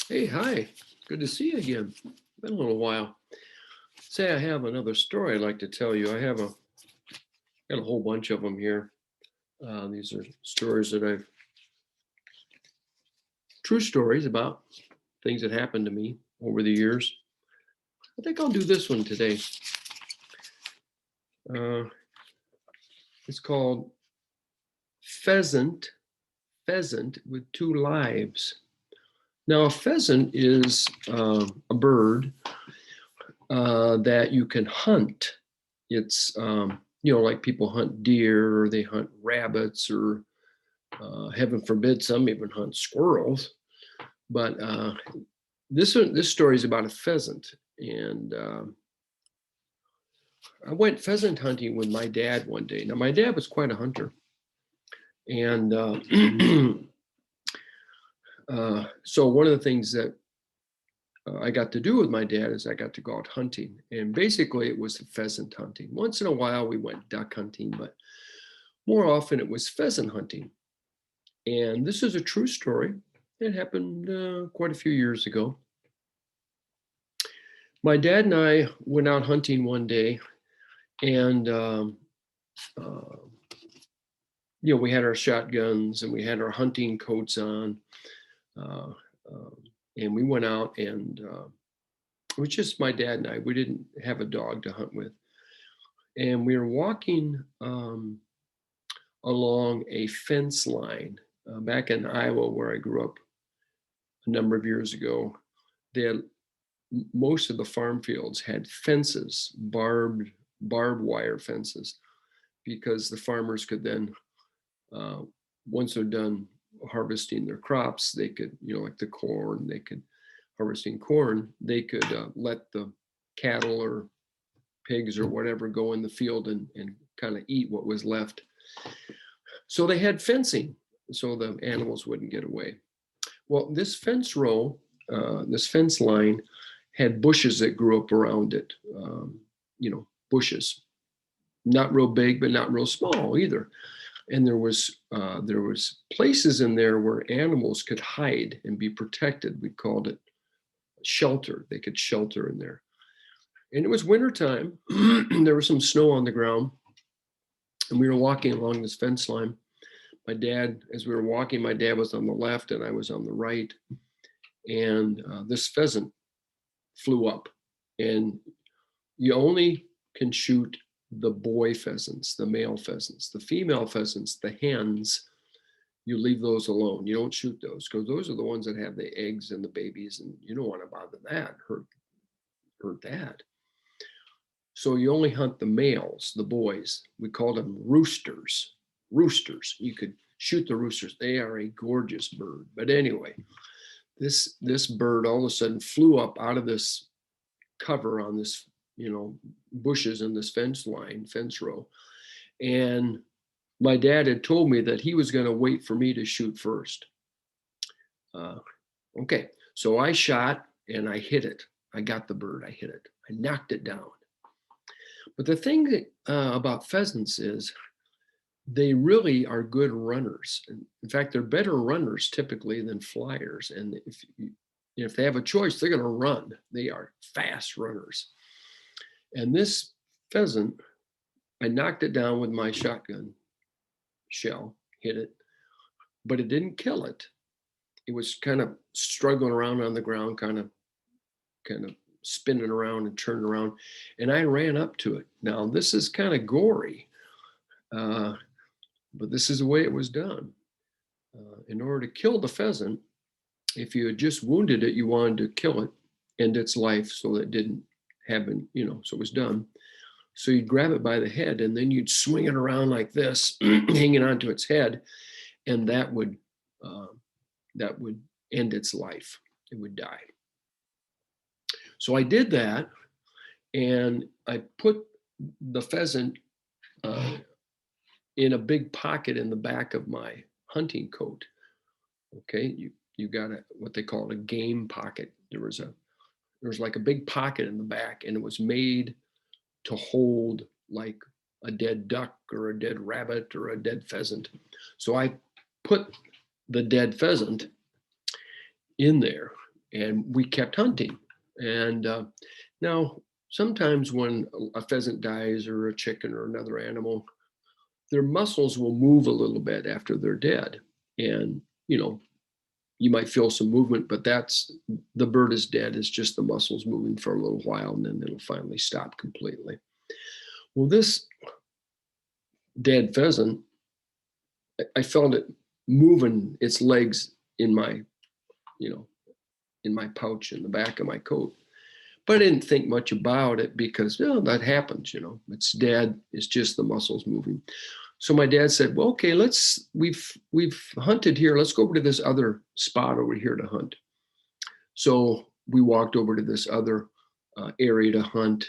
Hey, hi. Good to see you again. Been a little while. Say, I have another story I'd like to tell you. Got a whole bunch of them here. These are stories that true stories about things that happened to me over the years. I think I'll do this one today. Uh, it's called Pheasant, Pheasant with Two Lives. Now, a pheasant is a bird that you can hunt. It's like people hunt deer or they hunt rabbits or heaven forbid some even hunt squirrels. But this story is about a pheasant, and I went pheasant hunting with my dad one day. Now my dad was quite a hunter, and so one of the things that I got to do with my dad is I got to go out hunting, and basically it was pheasant hunting. Once in a while we went duck hunting, but more often it was pheasant hunting. And this is a true story. It happened quite a few years ago. My dad and I went out hunting one day, and uh, we had our shotguns and we had our hunting coats on, uh, um, and we went out, and it was just my dad and I. We didn't have a dog to hunt with, and we were walking along a fence line back in Iowa, where I grew up a number of years ago. They had, most of the farm fields had fences, barbed wire fences, because the farmers could then, uh, once they're done harvesting their crops, they could, like the corn, they could harvesting corn, they could let the cattle or pigs or whatever go in the field and kind of eat what was left. So they had fencing so the animals wouldn't get away. Well, this fence line had bushes that grew up around it, bushes, not real big, but not real small either. And there was places in there where animals could hide and be protected. We called it shelter. They could shelter in there. And it was wintertime. There was some snow on the ground, and we were walking along this fence line. As we were walking, my dad was on the left and I was on the right. And this pheasant flew up. And you only can shoot the boy pheasants, the male pheasants. The female pheasants, the hens, you leave those alone. You don't shoot those because those are the ones that have the eggs and the babies, and you don't want to bother that, hurt that. So you only hunt the males, the boys. We called them roosters. Roosters. You could shoot the roosters. They are a gorgeous bird. But anyway, this bird all of a sudden flew up out of this cover on this, bushes in this fence row. And my dad had told me that he was going to wait for me to shoot first. Uh, okay, so I shot and I hit it. I got the bird. I hit it. I knocked it down. But the thing about pheasants is they really are good runners. In fact, they're better runners typically than flyers. And if they have a choice, they're going to run. They are fast runners. And this pheasant, I knocked it down with my shotgun shell, hit it, but it didn't kill it. It was kind of struggling around on the ground, kind of spinning around and turning around. And I ran up to it. Now, this is kind of gory, but this is the way it was done. In order to kill the pheasant, if you had just wounded it, you wanted to kill it, end its life so that it didn't happen, so it was done. So you'd grab it by the head and then you'd swing it around like this, hanging onto its head, and uh, that would end its life. It would die. So I did that, and I put the pheasant in a big pocket in the back of my hunting coat. Okay, you got what they call a game pocket. There was like a big pocket in the back, and it was made to hold like a dead duck or a dead rabbit or a dead pheasant. So I put the dead pheasant in there, and we kept hunting. And now, sometimes when a pheasant dies or a chicken or another animal, their muscles will move a little bit after they're dead. And, you might feel some movement, but that's the bird is dead. It's just the muscles moving for a little while and then it'll finally stop completely. Well, this dead pheasant, I felt it moving its legs in my, you know, in my pouch in the back of my coat. But I didn't think much about it because, that happens, it's dead. It's just the muscles moving. So my dad said, well, okay, we've hunted here. Let's go over to this other spot over here to hunt. So we walked over to this other area to hunt,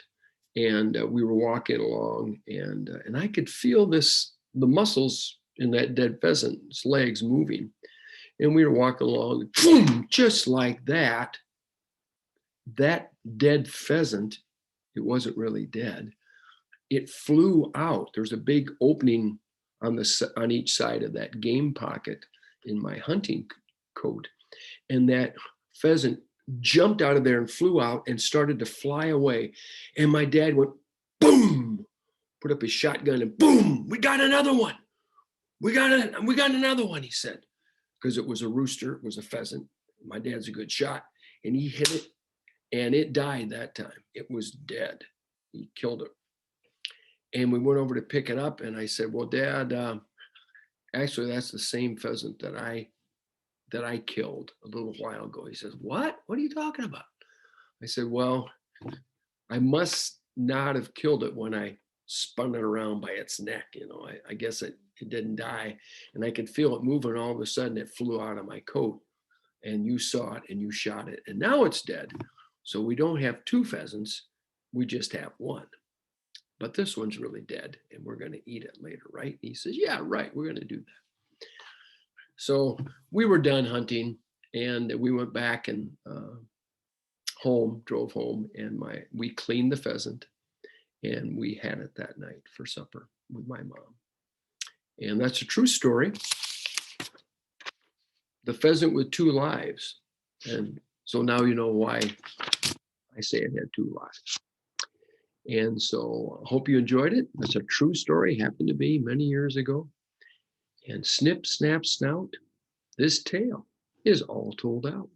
and we were walking along, and I could feel the muscles in that dead pheasant's legs moving. And we were walking along, boom, just like that dead pheasant, it wasn't really dead. It flew out. There's a big opening on each side of that game pocket in my hunting coat. And that pheasant jumped out of there and flew out and started to fly away. And my dad went, boom, put up his shotgun and boom, we got another one. We got another one, he said, because it was a rooster, it was a pheasant. My dad's a good shot, and he hit it, and it died that time. It was dead. He killed it. And we went over to pick it up, and I said, well, Dad, actually, that's the same pheasant that I killed a little while ago. He says, what? What are you talking about? I said, well, I must not have killed it when I spun it around by its neck. I guess it didn't die. And I could feel it moving. All of a sudden, it flew out of my coat. And you saw it, and you shot it. And now it's dead. So we don't have two pheasants. We just have one. But this one's really dead, and we're going to eat it later, right? And he says, yeah, right, we're going to do that. So we were done hunting, and we went back and drove home, and we cleaned the pheasant, and we had it that night for supper with my mom. And that's a true story. The pheasant with two lives. And so now you know why I say it had two lives. And so I hope you enjoyed it. That's a true story, happened to be many years ago. And snip, snap, snout, this tale is all told out.